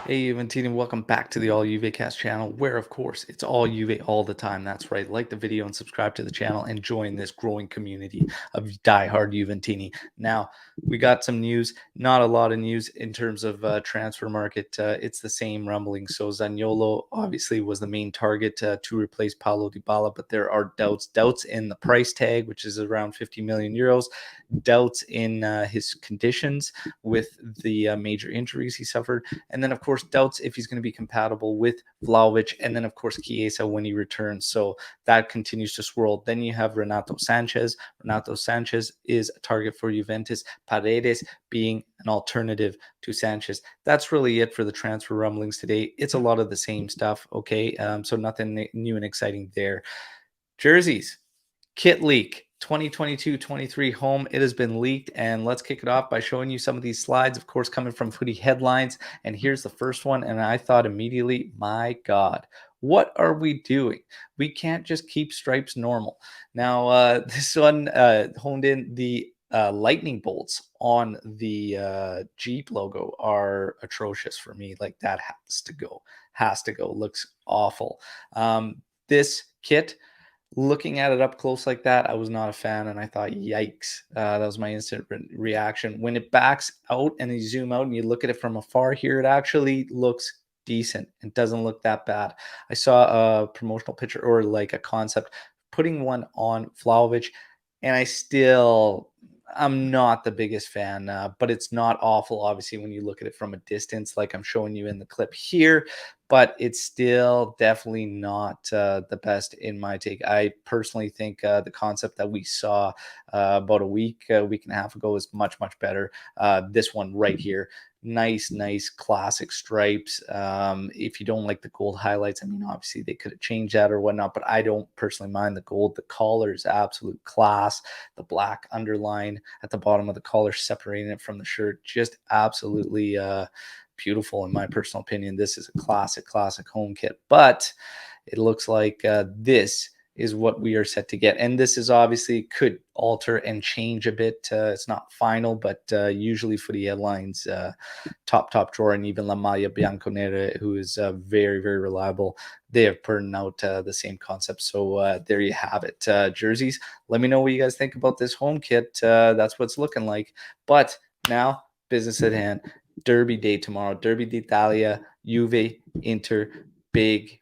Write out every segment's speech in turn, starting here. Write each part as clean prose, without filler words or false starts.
Hey, Juventini, welcome back to the All Juve Cast channel, where, of course, it's all Juve all the time. That's right. Like the video and subscribe to the channel and join this growing community of diehard Juventini. Now, we got some news, not a lot of news in terms of transfer market. It's the same rumbling. So Zaniolo obviously was the main target to replace Paulo Dybala, but there are doubts in the price tag, which is around 50 million euros, doubts in his conditions with the major injuries he suffered. And then, of course, doubts if he's going to be compatible with Vlahovic. And then, of course, Chiesa when he returns. So that continues to swirl. Then you have Renato Sanchez. Renato Sanchez is a target for Juventus. Paredes being an alternative to Sanchez. That's really it for the transfer rumblings today. It's a lot of the same stuff. Okay. So nothing new and exciting there. Jerseys, kit leak. 2022-23 home. It has been leaked, and let's kick it off by showing you some of these slides, of course, coming from Footy Headlines. And here's the first one, and I thought immediately, my God, what are we doing? We can't just keep stripes normal. Now, this one honed in the lightning bolts on the Jeep logo are atrocious for me. Like, that has to go. Looks awful. This kit, looking at it up close like that, I was not a fan, and I thought, yikes. That was my instant reaction. When it backs out and you zoom out and you look at it from afar here, it actually looks decent. It doesn't look that bad. I saw a promotional picture or like a concept putting one on Vlahovic, and I'm not the biggest fan, but it's not awful, obviously, when you look at it from a distance, like I'm showing you in the clip here, but it's still definitely not the best in my take. I personally think the concept that we saw about a week and a half ago is much, much better. This one right here, nice classic stripes. If you don't like the gold highlights, I mean, obviously they could have changed that or whatnot, but I don't personally mind the gold. The collar is absolute class. The black underline at the bottom of the collar separating it from the shirt, just absolutely beautiful in my personal opinion. This is a classic home kit, but it looks like this is what we are set to get. And this is obviously could alter and change a bit. It's not final, but usually Footy Headlines, top drawer, and even La Maglia Bianconera, who is very reliable, they have put out the same concept. So there you have it. Jerseys, let me know what you guys think about this home kit. That's what it's looking like. But now, business at hand. Derby day tomorrow. Derby d'Italia, Juve, Inter. Big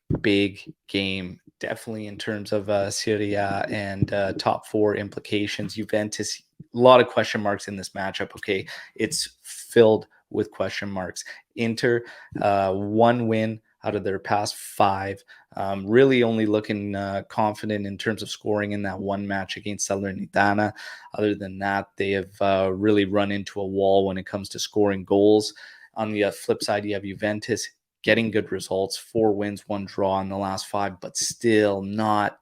game. Definitely in terms of Serie A and top four implications. Juventus, a lot of question marks in this matchup. Okay, it's filled with question marks. Inter, one win out of their past five. Really only looking confident in terms of scoring in that one match against Salernitana. Other than that, they have really run into a wall when it comes to scoring goals. On the flip side, you have Juventus getting good results, 4 wins, 1 draw in the last 5, but still not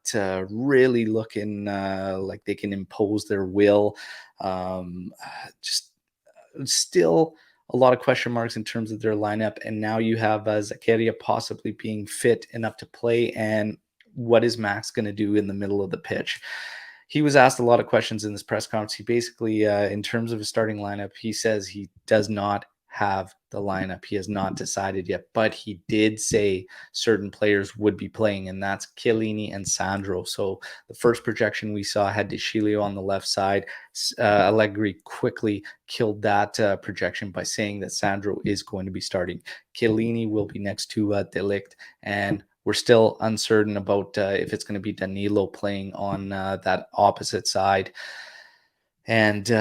really looking like they can impose their will. Just still a lot of question marks in terms of their lineup. And now you have Zakaria possibly being fit enough to play. And what is Max going to do in the middle of the pitch? He was asked a lot of questions in this press conference. He basically, in terms of his starting lineup, he says he does not have the lineup. He has not decided yet, but he did say certain players would be playing, and that's Chiellini and Sandro. So the first projection we saw had De Sciglio on the left side. Allegri quickly killed that projection by saying that Sandro is going to be starting. Chiellini will be next to De Ligt, and we're still uncertain about if it's going to be Danilo playing on that opposite side. And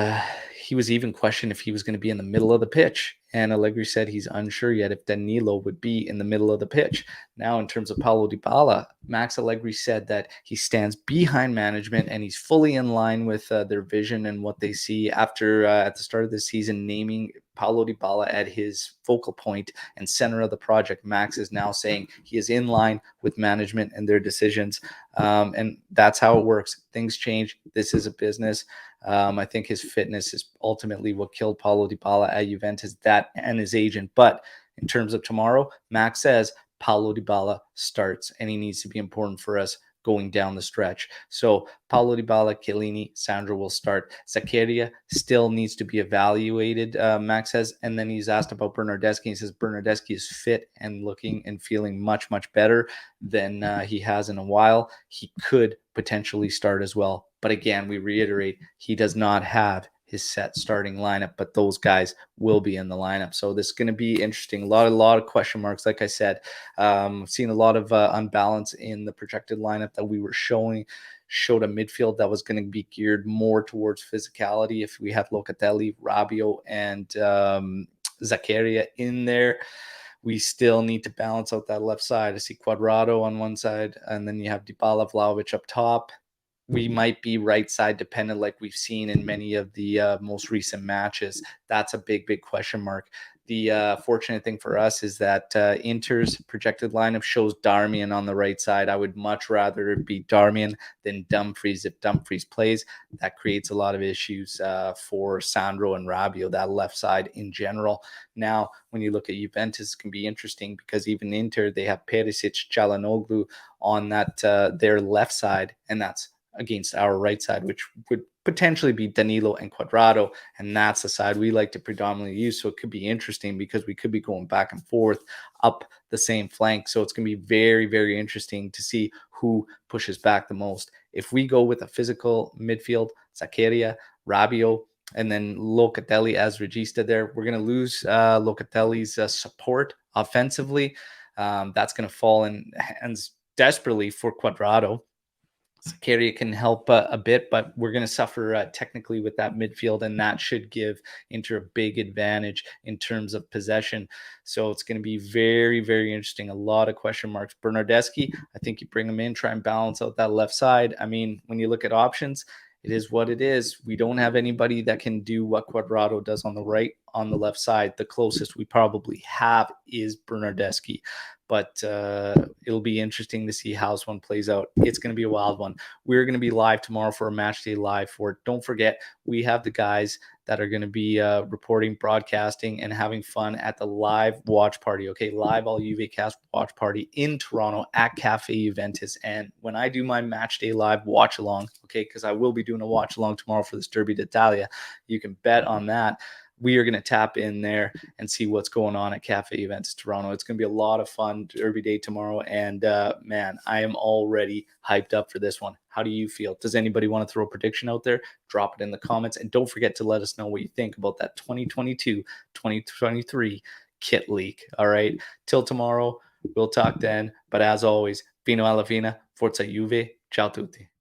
he was even questioned if he was going to be in the middle of the pitch. And Allegri said he's unsure yet if Danilo would be in the middle of the pitch. Now, in terms of Paulo Dybala, Max Allegri said that he stands behind management and he's fully in line with their vision and what they see after, at the start of the season, naming Paulo Dybala at his focal point and center of the project. Max is now saying he is in line with management and their decisions. And that's how it works. Things change. This is a business. I think his fitness is ultimately what killed Paulo Dybala at Juventus, that and his agent. But in terms of tomorrow, Max says Paulo Dybala starts, and he needs to be important for us going down the stretch. So Paulo Dybala, Chiellini, Sandro will start. Zakaria still needs to be evaluated, Max says. And then he's asked about Bernardeschi. He says Bernardeschi is fit and looking and feeling much, much better than he has in a while. He could potentially start as well. But again, we reiterate, he does not have his set starting lineup, but those guys will be in the lineup. So this is going to be interesting. A lot of question marks. Like I said, seen a lot of unbalance in the projected lineup that we were showed a midfield that was going to be geared more towards physicality. If we have Locatelli, Rabiot, and Zakaria in there, we still need to balance out that left side. I see Cuadrado on one side, and then you have Dybala, Vlahovic up top. We might be right side dependent, like we've seen in many of the most recent matches. That's a big question mark. The fortunate thing for us is that Inter's projected lineup shows Darmian on the right side. I would much rather it be Darmian than Dumfries. If Dumfries plays, that creates a lot of issues for Sandro and Rabiot, that left side in general. Now, when you look at Juventus, it can be interesting because even Inter, they have Perisic, Çalhanoğlu on that their left side, and that's against our right side, which would potentially be Danilo and Cuadrado, and that's the side we like to predominantly use. So it could be interesting because we could be going back and forth up the same flank. So it's going to be very interesting to see who pushes back the most. If we go with a physical midfield, Zakaria, Rabiot, and then Locatelli as regista there, we're going to lose Locatelli's support offensively. That's going to fall in hands desperately for Cuadrado. Zakaria can help a bit, but we're going to suffer technically with that midfield, and that should give Inter a big advantage in terms of possession. So it's going to be very interesting. A lot of question marks. Bernardeschi, I think you bring him in, try and balance out that left side. I mean, when you look at options, it is what it is. We don't have anybody that can do what Cuadrado does on the right, on the left side. The closest we probably have is Bernardeschi. But it'll be interesting to see how this one plays out. It's going to be a wild one. We're going to be live tomorrow for a match day live for it. Don't forget, we have the guys that are going to be reporting, broadcasting, and having fun at the live watch party. Okay, live all UVcast watch party in Toronto at Cafe Juventus. And when I do my match day live watch along, okay, because I will be doing a watch along tomorrow for this Derby d'Italia, you can bet on that. We are going to tap in there and see what's going on at Cafe Juventus Toronto. It's going to be a lot of fun Derby Day tomorrow. And man, I am already hyped up for this one. How do you feel? Does anybody want to throw a prediction out there? Drop it in the comments. And don't forget to let us know what you think about that 2022-2023 kit leak. All right. Till tomorrow, we'll talk then. But as always, Finoallafine, Forza Juve. Ciao tutti.